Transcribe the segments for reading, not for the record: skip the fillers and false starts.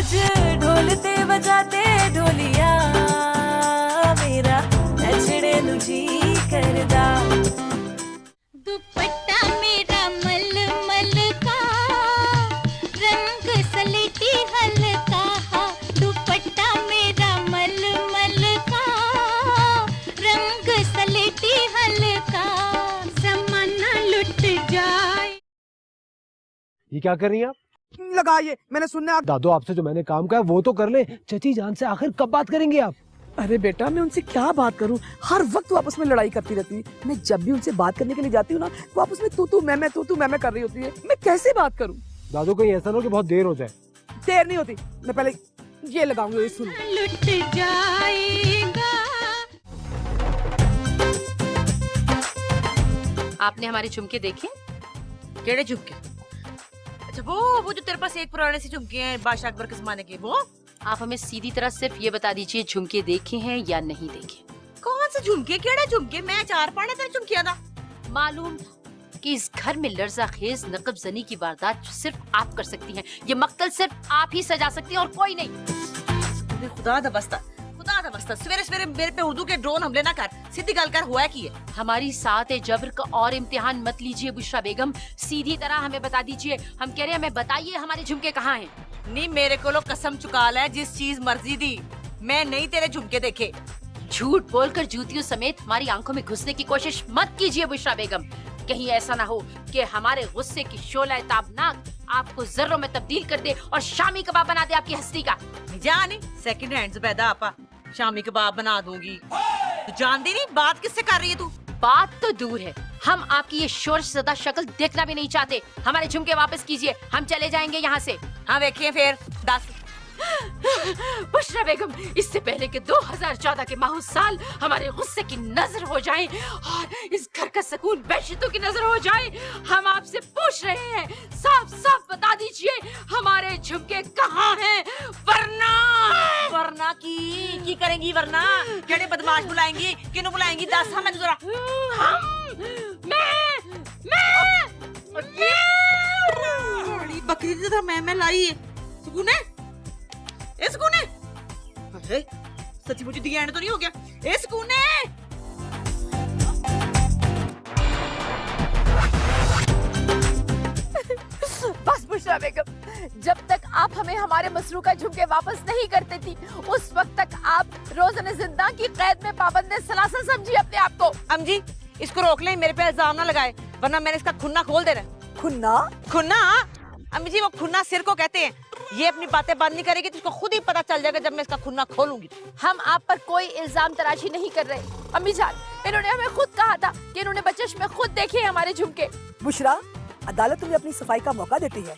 आज ढोलते बजाते ढोलिया मेरा नचड़े नु जी करदा। दुपट्टा मेरा मलमल का रंग सलेटी हल्का, दुपट्टा मेरा मलमल का रंग सलेटी हल्का, ज़माना लुट जाए। ये क्या कर रही हैं आप? लगाइए, मैंने सुनना। दादू आपसे जो मैंने काम कहा वो तो कर ले। चची जान से आखिर कब बात करेंगे आप? अरे बेटा, मैं उनसे क्या बात करूं, हर वक्त वो आपस में लड़ाई करती रहती है। मैं जब भी उनसे बात करने के लिए जाती हूँ ना, वो आपस में तू तू मैं कर रही होती है। मैं कैसे बात करूं? दादू कहीं ऐसा ना हो कि बहुत देर हो जाए। देर नहीं होती, मैं पहले ये लगाऊंगी, ये सुनो। लुट जाएगा। आपने हमारे झुमके देखे? केड़े झुमके? अच्छा वो जो तेरे पास एक पुराने से झुमके हैं बादशाह अकबर के जमाने के, वो? आप हमें सीधी तरह सिर्फ ये बता दीजिए झुमके देखे हैं या नहीं देखे। कौन से झुमके? केड़े झुमके? मैं 4-5 तेरे झुमकिया दा। मालूम था कि इस घर में लर्जा खेज नकब जनी की वारदात सिर्फ आप कर सकती हैं। ये मक्तल सिर्फ आप ही सजा सकती हैं और कोई नहीं। खुदा दा बस्ता, खुदा दा बस्ता, सवेरे सवेरे मेरे पे उर्दू के ड्रोन हमले ना कर, सीधी गल कर, हुआ की है? हमारी साथ जबर का और इम्तिहान मत लीजिए बुशरा बेगम, सीधी तरह हमें बता दीजिए। हम कह रहे हैं हमें बताइए हमारे झुमके कहाँ हैं। नहीं, मेरे को कसम चुका ले, जिस चीज मर्जी दी, मैं नहीं तेरे झुमके देखे। झूठ बोलकर जूतियों समेत हमारी आंखों में घुसने की कोशिश मत कीजिए बुशरा बेगम। कहीं ऐसा ना हो कि हमारे गुस्से की शोला ताबनाक आपको जर्रों में तब्दील कर दे और शामी कबाब बना दे आपकी हस्ती का। जानी सेकंड हैंड पैदा आपा शामी कबाब बना दूंगी। तू जानती नहीं बात किससे कर रही है तू? बात तो दूर है, हम आपकी ये शोरशदा शक्ल देखना भी नहीं चाहते। हमारे झुमके वापस कीजिए, हम चले जाएंगे यहाँ से। हाँ देखिए फिर 10। बुशरा बेगम, इससे पहले कि 2014 के माहूस साल हमारे गुस्से की नजर हो जाए और इस घर का सुकून वहशतों की नजर हो जाए, हम आपसे पूछ रहे हैं, साफ साफ बता दीजिए हमारे झुमके कहाँ हैं, वरना की करेंगी? वरना केड़े बदमाश बुलाएंगी? किन्हों बुलाएंगी? 10 हमें जरा। बकरी तो मैं लाई है। सुकूने सच्ची मुझे दिया तो नहीं हो गया? ए सुकूने, बस बुशरा बेगम, जब तक आप हमें हमारे मसरूका झुमके वापस नहीं करते थी, उस वक्त तक आप रोज़ाना जिंदा की कैद में पाबंद सलासल समझिए अपने आप को। अम्जी इसको रोक ले, मेरे पे इल्जाम ना लगाए, वरना मैंने इसका खुन्ना खोल देना। खुन्ना? अम्मी जी वो खुन्ना सिर को कहते हैं। ये अपनी बातें बंद नहीं करेगी तो इसको खुद ही पता चल जाएगा जब मैं इसका खुन्ना खोलूंगी। हम आप पर कोई इल्जाम तराशी नहीं कर रहे अम्मी जान, इन्होंने हमें खुद कहा था कि इन्होंने बचश में खुद देखे हमारे झुमके। बुशरा, अदालत तुम्हें अपनी सफाई का मौका देती है,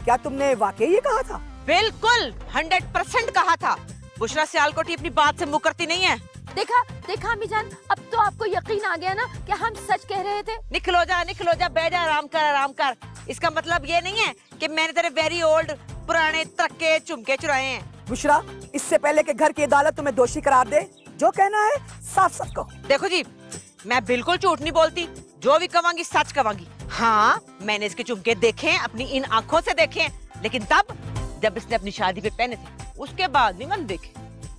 क्या तुमने वाकई ये कहा था? बिल्कुल 100% कहा था। बुशरा सियालकोटी अपनी बात से मुकरती नहीं है। देखा अम्मी जान, अब तो आपको यकीन आ गया ना कि हम सच कह रहे थे। निकलो जा, बैठ जा, आराम कर। इसका मतलब ये नहीं है कि मैंने तेरे वेरी ओल्ड पुराने तरक्के झुमके चुराए हैं। बुशरा, इससे पहले कि घर की अदालत तुम्हें दोषी करार दे, जो कहना है साफ साफ कहो। देखो जी, मैं बिल्कुल झूठ नहीं बोलती, जो भी कहूंगी सच कहूंगी। हाँ, मैंने इसके झुमके देखे हैं, अपनी इन आँखों से देखे हैं, लेकिन तब जब इसने अपनी शादी पे पहने थे, उसके बाद नहीं मैंने देखे।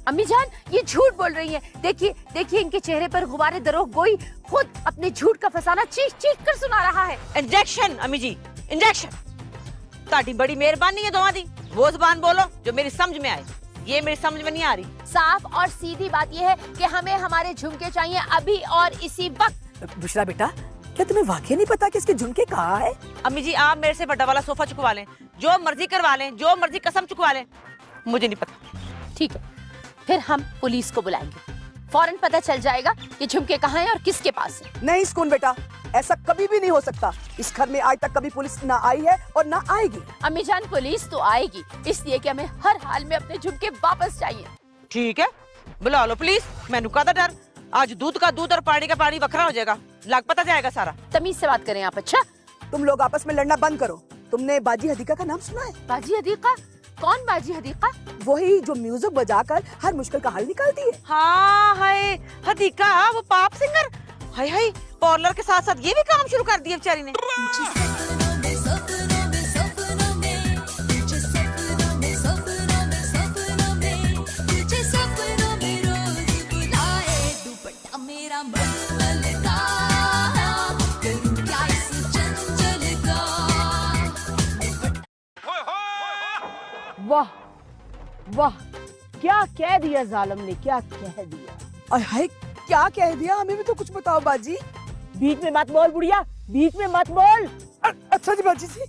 अम्मी जान, ये झूठ बोल रही है। देखिए इनके चेहरे पर गुबारे दरोग गोई खुद अपने झूठ का फसाना चीख कर सुना रहा है। इंजेक्शन अम्मी जी, इंजेक्शन। ताड़ी बड़ी मेहरबानी है दोवां दी, वो जुबान बोलो जो मेरी समझ में आए। ये मेरी समझ में नहीं आ रही। साफ और सीधी बात यह है कि हमें हमारे झुमके चाहिए अभी और इसी वक्त। बुशरा बेटा, क्या तुम्हें वाकई नहीं पता कि इसके झुमके कहाँ है? अम्मी जी आप मेरे से बड़ा वाला सोफा चुकवा लें, जो मर्जी करवा लें, जो मर्जी कसम चुकवा लें, मुझे नहीं पता। ठीक है, फिर हम पुलिस को बुलाएंगे, फौरन पता चल जाएगा कि झुमके कहाँ हैं और किसके पास है। नहीं सुकून बेटा, ऐसा कभी भी नहीं हो सकता। इस घर में आज तक कभी पुलिस ना आई है और ना आएगी। अम्मी जान, पुलिस तो आएगी, इसलिए कि हमें हर हाल में अपने झुमके वापस चाहिए। ठीक है, बुला लो पुलिस। मैंने का डर, आज दूध का दूध और पानी का पानी वखरा हो जाएगा, लग पता जाएगा सारा। तमीज से बात करें आप। अच्छा, तुम लोग आपस में लड़ना बंद करो। तुमने बाजी हदीका का नाम सुना है? बाजी हदीका? कौन बाजी हदीका? वही जो म्यूजिक बजाकर हर मुश्किल का हल निकालती है। हाँ हाय, हदीका वो पॉप सिंगर। हाय हाय, पार्लर के साथ साथ ये भी काम शुरू कर दिया बेचारी ने। वाह वाह, क्या कह दिया जालिम ने, क्या कह दिया। अरे हाय, क्या कह दिया? हमें भी तो कुछ बताओ बाजी। बीच में मत बोल बुढ़िया, बीच में मत बोल। अच्छा जी बाजी जी।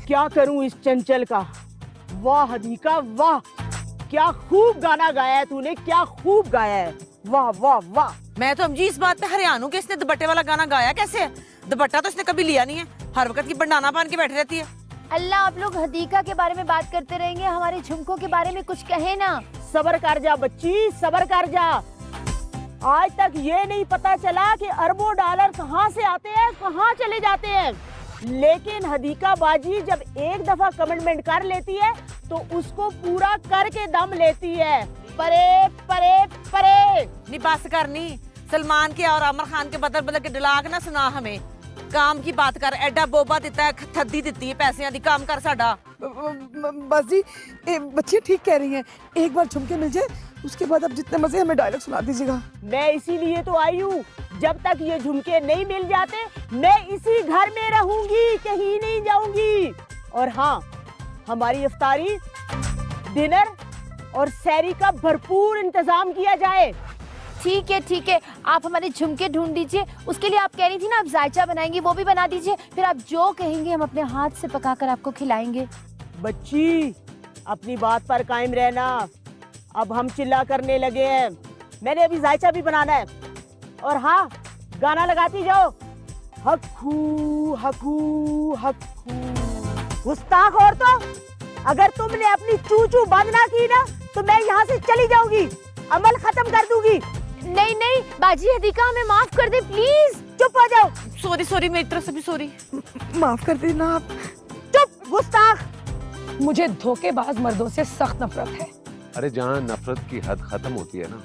क्या करूं इस चंचल का। वाह हदीका वाह, क्या खूब गाना गाया है तूने, क्या खूब गाया है। वाह वाह वाह। मैं तो अम्जी इस बात पे हैरान हूँ कि इसने दुपट्टे वाला गाना गाया कैसे है। दुपट्टा तो इसने कभी लिया नहीं है, हर वक्त की बंडाना पहन के बैठी रहती है। अल्लाह, आप लोग हदीका के बारे में बात करते रहेंगे, हमारे झुमकों के बारे में कुछ कहे ना। सब्र कर जा बच्ची, सब्र कर जा। आज तक ये नहीं पता चला कि अरबों डॉलर कहाँ से आते हैं, कहाँ चले जाते हैं। लेकिन हदीका बाजी जब एक दफा कमिटमेंट कर लेती है तो उसको पूरा करके दम लेती है। परे परे परे। नहीं बस करनी, सलमान के और आमिर खान के बदल बदल के डिलाग ना सुना हमें। काम की बात कर, एडा बोबा दिता है, थद्दी दिती है पैसे दी, काम कर साडा। बस जी, बच्चियाँ ठीक कह रही हैं, एक बार झुमके मिल जाए उसके बाद अब जितने मजे हमें डायलॉग सुना दीजिएगा। मैं इसीलिए तो आई हूँ, जब तक ये झुमके नहीं मिल जाते मैं इसी घर में रहूंगी, कहीं नहीं जाऊंगी। और हाँ, हमारी इफ्तारी, डिनर और सैरी का भरपूर इंतजाम किया जाए। ठीक है, आप हमारे झुमके ढूंढ दीजिए। उसके लिए आप कह रही थी ना आप जायचा बनाएंगी, वो भी बना दीजिए। फिर आप जो कहेंगे हम अपने हाथ से पकाकर आपको खिलाएंगे। बच्ची, अपनी बात पर कायम रहना। अब हम चिल्ला करने लगे हैं, मैंने अभी जायचा भी बनाना है। और हाँ, गाना लगाती जाओ, हक्कू हक्कू हक्कू। गुस्ताख औरतों, अगर तुमने अपनी चू बंद ना की ना तो मैं यहाँ से चली जाऊंगी, अमल खत्म कर दूंगी। नहीं बाजी, हदीका हमें माफ कर दे प्लीज। चुप हो जाओ। सॉरी, मेरी तरफ से भी सॉरी। माफ कर देना आप। चुप गुस्ताख। मुझे धोखेबाज मर्दों से सख्त नफरत है। अरे जहाँ नफरत की हद खत्म होती है ना,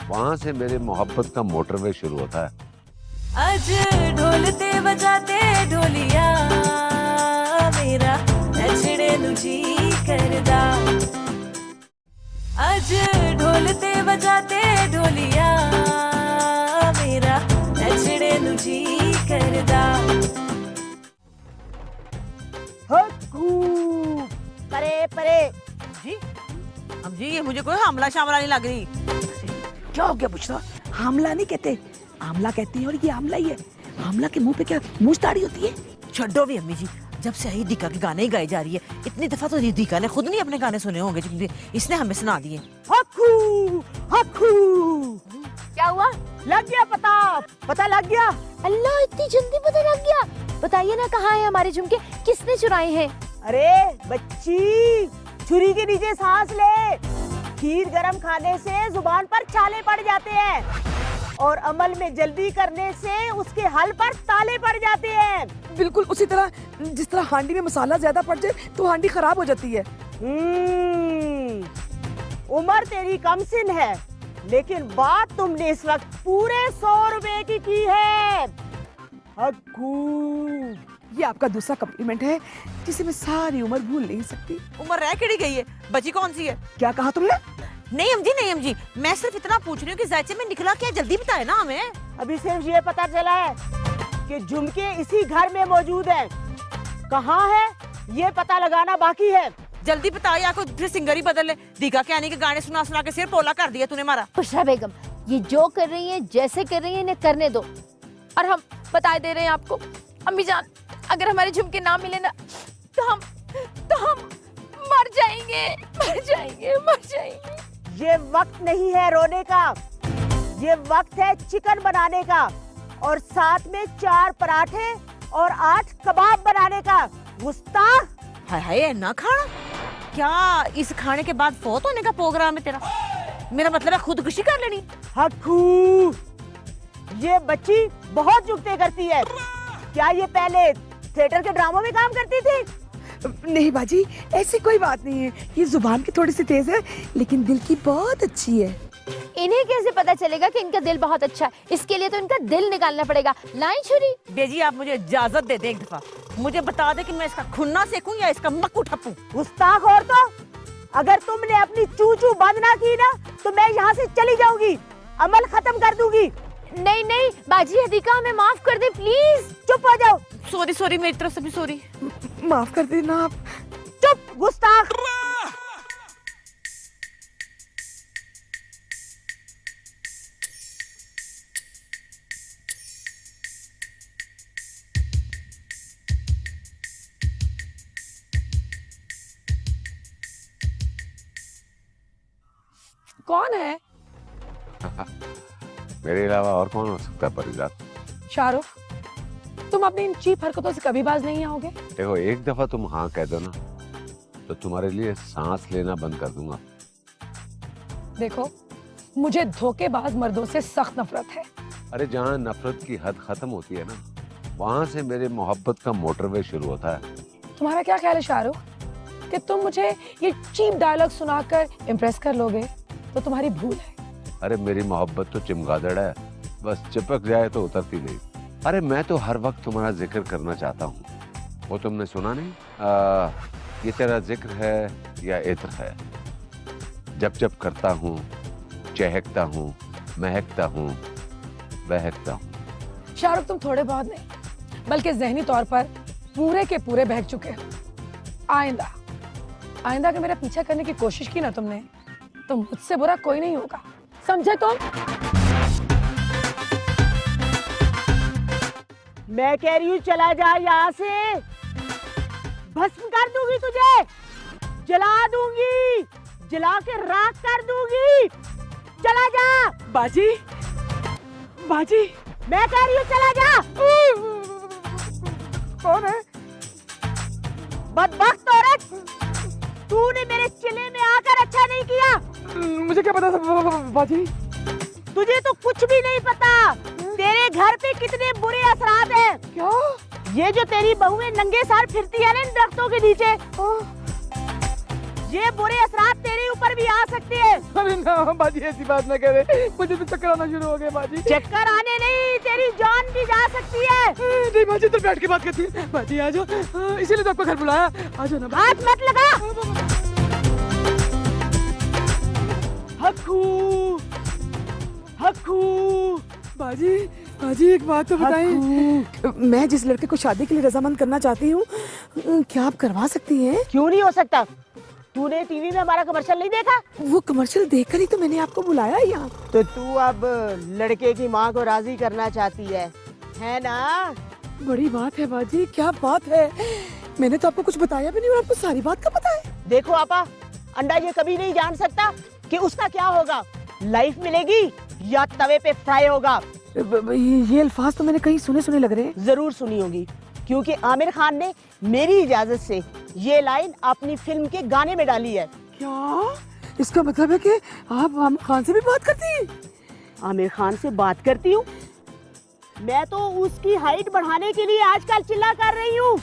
वहाँ से मेरे मोहब्बत का मोटरवे शुरू होता है। आज ढोलते बजाते ढोलिया मेरा नचड़े नु जी करदा। आज ढोलते बजाते ढोलिया मेरा नचड़े नु जी करदा। हक्कू परे परे। जी अम्जी, ये मुझे कोई हमला शामला नहीं लग रही। क्या हो गया बुशरा? हमला नहीं कहते, आमला कहते हैं, और ये आमला ही है। आमला के मुंह पे क्या मूंछ दाढ़ी होती है? छड्डो भी अम्मी जी, जब से आई दीका के गाने ही गाई जा रही है, इतनी दफा तो दीका ने खुद नहीं अपने गाने सुने होंगे, क्योंकि इसने हमें सुना दिए। हक्कू हक्कू। क्या हुआ? लग गया पता लग गया। अल्लाह, इतनी जल्दी पता लग गया। बताइए ना, कहाँ है हमारे झुमके, किसने चुराए हैं? अरे बच्ची, छुरी के नीचे सांस ले। खीर गरम खाने से जुबान पर छाले पड़ जाते हैं और अमल में जल्दी करने से उसके हल पर ताले पड़ जाते हैं। बिल्कुल उसी तरह जिस तरह हांडी में मसाला ज्यादा पड़ जाए तो हांडी खराब हो जाती है। उम्र तेरी कम सिन है, लेकिन बात तुमने इस वक्त पूरे 100 रुपए की है। हक्कू, ये आपका दूसरा कम्प्लीमेंट है जिसे मैं सारी उम्र भूल नहीं सकती। उम्र रह केड़ी गई है, बची कौन सी है? क्या कहा तुमने? नहीं अम्जी, मैं सिर्फ इतना पूछ रही हूँ कि जायचे में निकला क्या, जल्दी बताए ना हमें। अभी सिर्फ ये पता चला है कि झुमके इसी घर में मौजूद हैं। कहाँ है ये पता लगाना बाकी है। जल्दी बताओ, या कोई फिर सिंगर ही बदल ले। दीका के आने के गाने सुना सुना के सिर पोला कर दिया तूने हमारा। खुशरा बेगम, ये जो कर रही है, जैसे कर रही है, इन्हें करने दो। और हम बता दे रहे हैं आपको, अम्मी जान, अगर हमारे झुमके ना मिले ना तो हम मर जाएंगे। ये वक्त नहीं है रोने का, ये वक्त है चिकन बनाने का, और साथ में 4 पराठे और 8 कबाब बनाने का। गुस्ताख। हाय ना खाना, क्या इस खाने के बाद फौत होने का प्रोग्राम है तेरा? मेरा मतलब है खुदकुशी कर लेनी। हक्कू, ये बच्ची बहुत जुगते करती है। क्या ये पहले थिएटर के ड्रामों में काम करती थी? नहीं बाजी, ऐसी कोई बात नहीं है। ये जुबान की थोड़ी सी तेज है, लेकिन दिल की बहुत अच्छी है। इन्हें कैसे पता चलेगा कि इनका दिल बहुत अच्छा है? इसके लिए तो इनका दिल निकालना पड़ेगा। लाइन छुरी। बेजी, आप मुझे इजाजत दे दे, एक दफा मुझे बता दे कि मैं इसका खुन्ना सेकूं या इसका मक्कू ठप्पूं। गुस्ताख औरतों, अगर तुमने अपनी चू बंद ना की ना तो मैं यहाँ से चली जाऊंगी, अमल खत्म कर दूंगी। नहीं बाजी, हदीका हमें माफ कर दे प्लीज। चुप हो जाओ। सॉरी, मेरी तरफ से भी सॉरी। माफ कर देना आप। चुप गुस्ताख। कौन है? मेरे अलावा और कौन हो सकता है परिजात? शाहरुख, तुम अपनी इन चीप हरकतों से कभी बाज नहीं आओगे। देखो, एक दफा तुम हाँ कह दो ना, तो तुम्हारे लिए सांस लेना बंद कर दूंगा। देखो, मुझे धोखेबाज मर्दों से सख्त नफरत है। अरे जहाँ नफरत की हद खत्म होती है ना, वहां से मेरे मोहब्बत का मोटरवे शुरू होता है। तुम्हारा क्या ख्याल है शाहरुख कि तुम मुझे ये चीप डायलॉग सुनाकर इम्प्रेस कर लोगे? तो तुम्हारी भूल है। अरे मेरी मोहब्बत तो चिमगादड़ है, बस चिपक जाए तो उतरती नहीं। अरे मैं तो हर वक्त तुम्हारा जिक्र करना चाहता हूँ। वो तुमने सुना नहीं, ये तेरा जिक्र है या इत्र है, जब जब करता हूँ चहकता हूँ, महकता हूँ, बहकता हूँ। शाहरुख, तुम थोड़े बहुत नहीं बल्कि जहनी तौर पर पूरे के पूरे बहक चुके हो। आइंदा आइंदा अगर मेरा पीछा करने की कोशिश की ना तुमने, तो मुझसे बुरा कोई नहीं होगा, समझे तुम? मैं कह रही हूँ चला जा यहाँ से, भस्म कर दूंगी तुझे, जला दूंगी, जला के राख कर दूंगी। चला जा। बाजी, बाजी, मैं कह रही हूँ चला जा। कौन है? बदबख्त औरत, तूने मेरे चिल्ले में आकर अच्छा नहीं किया। मुझे क्या पता था बाजी? तुझे तो कुछ भी नहीं पता। तेरे घर पे कितने बुरे असरात हैं। क्या? ये जो तेरी बहुएं नंगे सार फिरती है ना इन दरख्तों के नीचे, ये बुरे असरात तेरे ऊपर भी आ सकते हैं। अरे ना बाजी, ऐसी बात ना करे, मुझे तो चक्कर आना शुरू हो गए बाजी। चक्कर आने नहीं, तेरी जान भी जा सकती है। नहीं बाजी, तो बैठ के बात करती है। बाजी आ जाओ, इसीलिए तो आपको घर बुलाया। आ जाओ ना। हाथ मत लगा। हक्कू, हक्कू। बाजी, बाजी एक बात तो बताइए, मैं जिस लड़के को शादी के लिए रजामंद करना चाहती हूँ, क्या आप करवा सकती हैं? क्यों नहीं हो सकता? तूने टीवी में हमारा कमर्शियल नहीं देखा? वो कमर्शियल देखकर ही तो मैंने आपको बुलाया यहाँ। तो तू अब लड़के की माँ को राजी करना चाहती है ना? बड़ी बात है बाजी, क्या बात है। मैंने तो आपको कुछ बताया भी नहीं और आपको सारी बात का पता है। देखो आपा, अंडा ये कभी नहीं जान सकता कि उसका क्या होगा, लाइफ मिलेगी या तवे पे फ्राई होगा। ये अल्फाज तो मैंने कहीं सुने सुने लग रहे हैं। जरूर सुनी होगी, क्योंकि आमिर खान ने मेरी इजाजत से ये लाइन अपनी फिल्म के गाने में डाली है। क्या? इसका मतलब है कि आप आमिर खान से भी बात करती हैं? आमिर खान से बात करती हूँ? मैं तो उसकी हाइट बढ़ाने के लिए आजकल चिल्ला कर रही हूँ।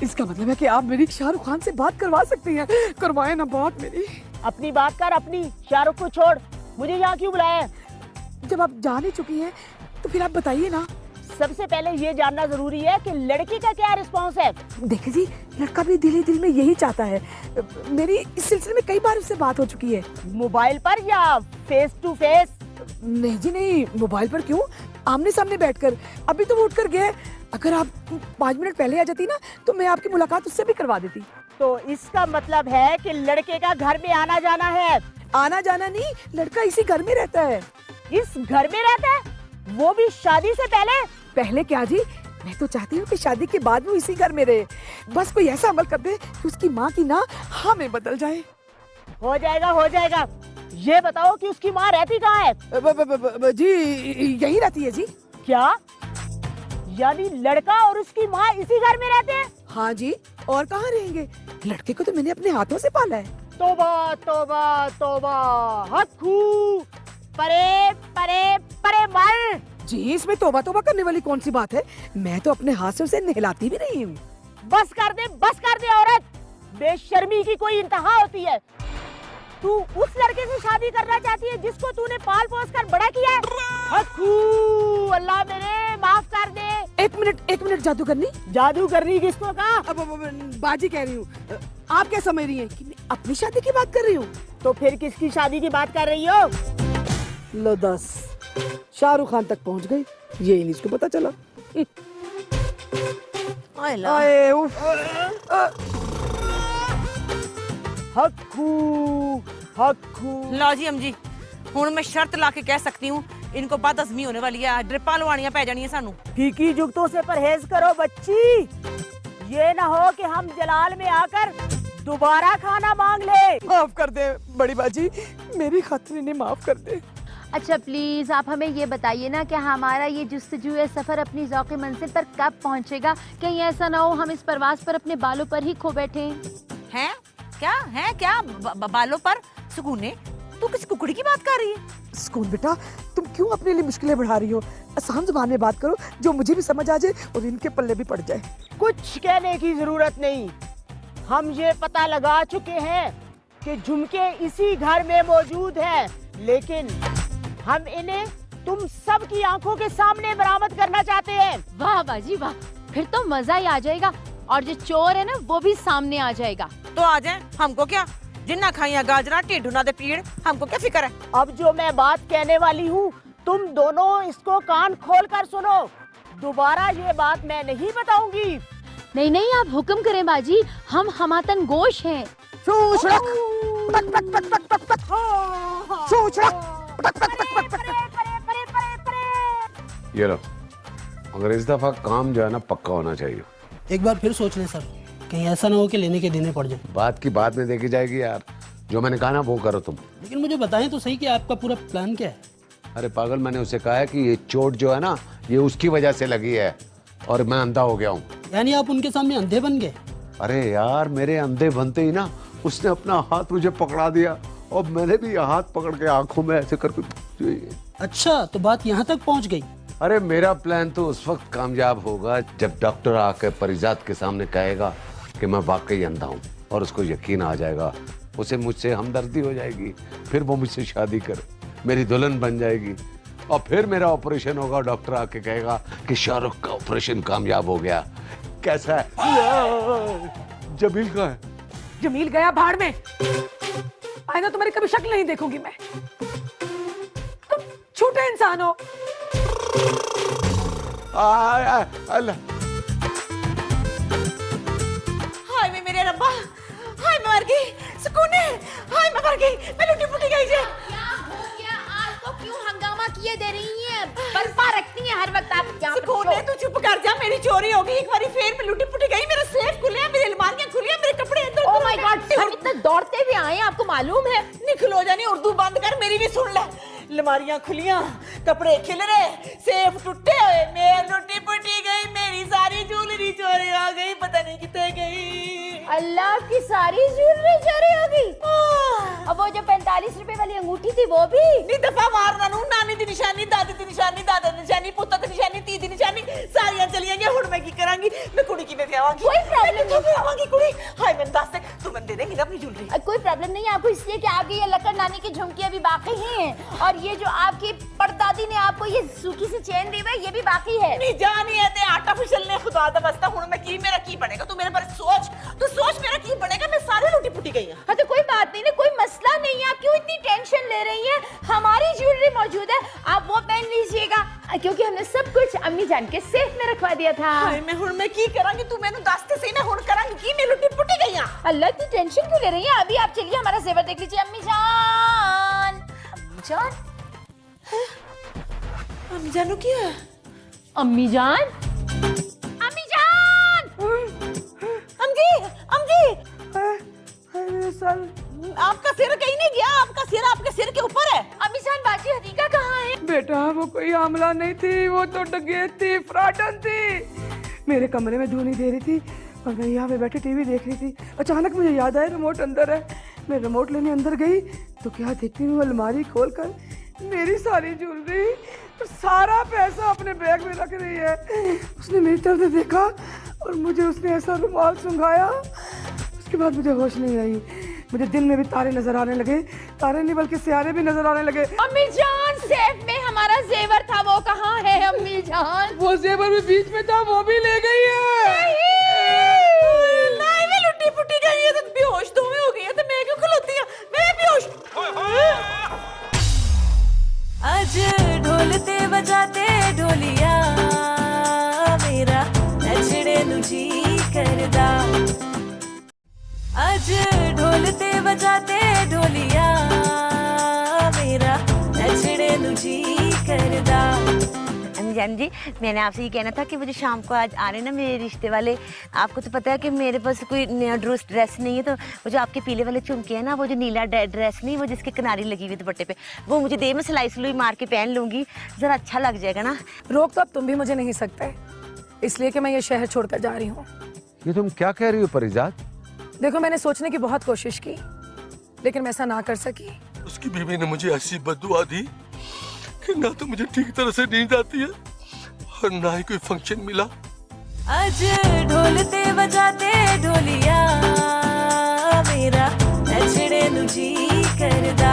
इसका मतलब है कि आप मेरी शाहरुख खान से बात करवा सकती हैं। करवाए ना बात मेरी। अपनी बात कर अपनी, शाहरुख को छोड़। मुझे यहाँ क्यों बुलाया है? जब आप जान ही चुकी हैं तो फिर आप बताइए ना। सबसे पहले ये जानना जरूरी है कि लड़की का क्या रिस्पॉन्स है। देखिए जी, लड़का भी दिल ही दिल में यही चाहता है। मेरी इस सिलसिले में कई बार उससे बात हो चुकी है। मोबाइल पर या फेस टू फेस? नहीं जी नहीं, मोबाइल पर क्यों, आमने सामने बैठकर। अभी तो वो उठकर गया है। अगर आप 5 मिनट पहले आ जाती ना, तो मैं आपकी मुलाकात उससे भी करवा देती। तो इसका मतलब है कि लड़के का घर में आना जाना है? आना जाना नहीं, लड़का इसी घर में रहता है। इस घर में रहता है, वो भी शादी से पहले? पहले क्या जी, मैं तो चाहती हूँ कि शादी के बाद वो इसी घर में रहे। बस कोई ऐसा अमल कर दे कि उसकी माँ की ना हाँ में बदल जाए। हो जाएगा, हो जाएगा। ये बताओ कि उसकी माँ रहती कहाँ है? जी यही रहती है जी। क्या? यानी लड़का और उसकी माँ इसी घर में रहते हैं? हाँ जी, और कहाँ रहेंगे? लड़के को तो मैंने अपने हाथों से पाला है। तौबा तौबा तौबा, हक्कू, परे परे परे मर। जी इसमें तौबा तौबा करने वाली कौन सी बात है? मैं तो अपने हाथ से उसे नहलाती भी नहीं हूँ। बस कर दे औरत, बेशर्मी की कोई इंतहा होती है। तू उस लड़के से शादी करना चाहती है जिसको तूने पाल पोस कर बड़ा किया है। हक्कू, अल्लाह मेरे माफ कर दे। एक मिनट जादूगरनी। जादूगरनी किसको कहा? अब बाजी कह रही हूँ। आप क्या समझ रही हैं कि मैं अपनी शादी की बात कर रही हूँ? तो फिर किसकी शादी की बात कर रही हो? लो 10 शाहरुख खान तक पहुँच गई, ये नहीं इसको पता चला। आए उफ। हक्कू हक्कू। लो जी अम्जी, हुण मैं शर्त ला के कह सकती हूँ इनको बदअज़मी होने वाली है, ड्रिपां लवानियां पै जानियां सानू। फीकी जुगतों से परहेज करो बच्ची, ये ना हो कि हम जलाल में आकर दोबारा खाना मांग ले। माफ कर दे बड़ी बाजी, मेरी खातिर इन्हें माफ कर दे। अच्छा प्लीज आप हमें ये बताइए ना कि हमारा ये जुस्तजू सफर अपनी ज़ौक़ी मंजिल पर कब पहुंचेगा? कहीं ऐसा ना हो हम इस प्रवास पर अपने बालों पर ही खो बैठे हैं? क्या है क्या बालों पर? सुकूने, तू किस कुकड़ी की बात कर रही है? सुकून बेटा, तुम क्यों अपने लिए मुश्किलें बढ़ा रही हो? आसान जुबान में बात करो जो मुझे भी समझ आ जाए और इनके पल्ले भी पड़ जाए। कुछ कहने की जरूरत नहीं, हम ये पता लगा चुके हैं कि झुमके इसी घर में मौजूद है, लेकिन हम इन्हें तुम सब की आंखों के सामने बरामद करना चाहते हैं। वाह बाजी वाह, फिर तो मजा ही आ जाएगा और जो चोर है ना वो भी सामने आ जाएगा। तो आ जाए, हमको क्या? जिन्ना खाइया गाजरा टेढ़ू ना दे पीड़, हमको क्या फिक्र है? अब जो मैं बात कहने वाली हूँ तुम दोनों इसको कान खोल कर सुनो। दोबारा ये बात मैं नहीं बताऊंगी। नहीं नहीं आप हुक्म करें बाजी, हम हमातन गोश हैं। ये लो, मगर इस दफा काम जो है ना पक्का होना चाहिए। एक बार फिर सोच लें सर, कहीं ऐसा ना हो कि लेने के देने पड़ जाए। बात की बात में देखी जाएगी यार, जो मैंने कहा ना वो करो तुम। लेकिन मुझे बताएं तो सही कि आपका पूरा प्लान क्या है? अरे पागल, मैंने उसे कहा है कि ये चोट जो है ना ये उसकी वजह से लगी है और मैं अंधा हो गया हूँ। यानी आप उनके सामने अंधे बन गए? अरे यार, मेरे अंधे बनते ही ना उसने अपना हाथ मुझे पकड़ा दिया और मैंने भी हाथ पकड़ के आंखों में ऐसे करके। अच्छा, तो बात यहाँ तक पहुँच गई। अरे मेरा प्लान तो उस वक्त कामयाब होगा जब डॉक्टर आकर परिजात के सामने कहेगा कि मैं वाकई अंधा हूँ और उसको यकीन आ जाएगा, उसे मुझसे हमदर्दी हो जाएगी, फिर वो मुझसे शादी कर मेरी दुल्हन बन जाएगी और फिर मेरा ऑपरेशन होगा। डॉक्टर आके कहेगा कि शाहरुख का ऑपरेशन कामयाब हो गया। कैसा है? जमील का है। जमील गया भाड़ में। आइंदा तुम्हारी कभी शक्ल नहीं देखूंगी मैं। तुम झूठे इंसान हो। अल्लाह, हाय मैं मेरे रब्बा, हाय मैं मर गई। सुकूने, हाय मैं मर गई, मैं लुटी पुटी गई जे। आपको क्यों हंगामा किए दे रही हैं? बर्फा रखती हैं हर वक्त आप यहाँ पर। सुकूने तू चुप कर जा, मेरी चोरी हो गई एक बारी फिर, मैं लुटी पुटी गई। मेरा सेफ खुले हैं, मेरी अलमारियां खुली हैं, मेरे कपड़े इधर। ओह माय गॉड, हम इतना दौड़ते हुए आए हैं, आपको मालूम है? निकल हो जानी, उर्दू बंद कर, मेरी भी सुन ले। अलमारियां खुलियां, कपड़े खिल रहे, सेफ टूटे हुए, मैं लुटी पुटी गई, मेरी सारी ज्वेलरी चोरी हो गई, पता नहीं कितने गई। अल्लाह की सारी ज्वेलरी चोरी हो गई। अब वो जो 45 रुपए वाली अंगूठी थी वो भी? नी दफा मारना नू, नानी दी निशानी, दादी दी निशानी, दादा दी निशानी, पुत्ता दी निशानी, ती दी निशानी, सारियां चलियां गई। हुण मैं की करांगी? मैं कुड़ी की ब्याहांगी। कोई प्रॉब्लम नहीं, ब्याहांगी कुड़ी। हाय मैं दस दे, तू मैं दे देंगी ना अपनी ज्वेलरी। कोई प्रॉब्लम नहीं है आपको, इसलिए कि आपकी ये लक्कड़ नानी की झुमकी अभी बाकी हैं और ये जो आपकी परदादी ने आपको ये सूखी सी चेन दी है ये भी बाकी है। नहीं जानी है ते आर्टिफिशियल ने खुदा दा बस्ता। हुण मैं की, मेरा की बनेगा? तू मेरे पर सोच, तू सोच मेरा की बनेगा? मैं सारी लुटी पुटी गई हूं। हाँ तो कोई बात नहीं ना, कोई मसला नहीं है। आप क्यों इतनी टेंशन ले रही हैं? हमारी ज्वेलरी मौजूद है, आप वो पहन लीजिएगा, क्योंकि हमने सब कुछ अम्मी जान के सेफ में रखवा दिया था। हाय मैं हुण मैं की करांगी? तू मेनू दस ते सही, मैं हुण करांगी की? मैं लुटी पुटी गई हां। अल्लाह इतनी टेंशन क्यों ले रही हैं? अभी आप चलिए हमारा जेवर देख लीजिए। अम्मी जान, अम्मी जान, अम्मी जानू क्या है? अम्मी जान, अम्मी जान, अम्मी, अम्मी, सर, आपका सिर कहीं नहीं गया, आपका सिर आपके सिर के ऊपर है। अम्मी जान, बाजी हदीका कहाँ है? बेटा वो कोई हमला नहीं थी, वो तो डकैत थी, फ्राटन थी। मेरे कमरे में धुनी दे रही थी और मैं यहाँ पे बैठी टीवी देख रही थी। अचानक मुझे याद आया रिमोट अंदर है। मैं रिमोट लेने अंदर गई तो क्या देखती हूँ, अलमारी खोलकर मेरी सारी ज्वेलरी और सारा पैसा अपने बैग में रख रही है। उसने मेरी तरफ देखा और मुझे उसने ऐसा रुमाल सुंघाया। उसके बाद मुझे होश नहीं आई। मुझे दिन में भी तारे नजर आने लगे, तारे नहीं बल्कि सितारे भी नजर आने लगे। अम्मी जान, सेफ में हमारा जेवर था, वो कहाँ है अम्मी जान? वो जेवर भी बीच में था, वो भी ले गई है। नहीं मैं लुटी पुटी गई है, तो बेहोश तो मैं हो गई है, तो मैं क्यों खलोती हूं? मैं बेहोश। आज ढोलते बजाते ढोलिया मेरा नचड़े नु जी करदा। आज ढोलते बजाते ढोलिया मेरा नचड़े नु जी करदा। जान जी, मैंने आपसे ये कहना था कि मुझे शाम को आज आ रहे ना मेरे रिश्ते वाले। आपको तो पता है कि मेरे पास कोई नया ड्रेस नहीं है, तो वो जो आपके पीले वाले झुमके है ना, वो जो नीला ड्रेस नहीं, वो जिसके किनारी लगी हुई दुपट्टे पे, वो मुझे दे, मैं सिलाई सिलुई मार के पहन लूंगी, जरा अच्छा लग जाएगा ना। रोक तो अब तुम भी मुझे नहीं सकते, इसलिए कि मैं ये शहर छोड़कर जा रही हूँ। ये तुम क्या कह रही हो परिजात? देखो, मैंने सोचने की बहुत कोशिश की, लेकिन मैं ऐसा ना कर सकी। उसकी बीवी ने मुझे ऐसी बद्दुआ दी कि ना तो मुझे ठीक तरह से नींद आती है और ना ही कोई फंक्शन मिला। आज ढोलते बजाते ढोलिया मेरा नचड़े नु जी करदा।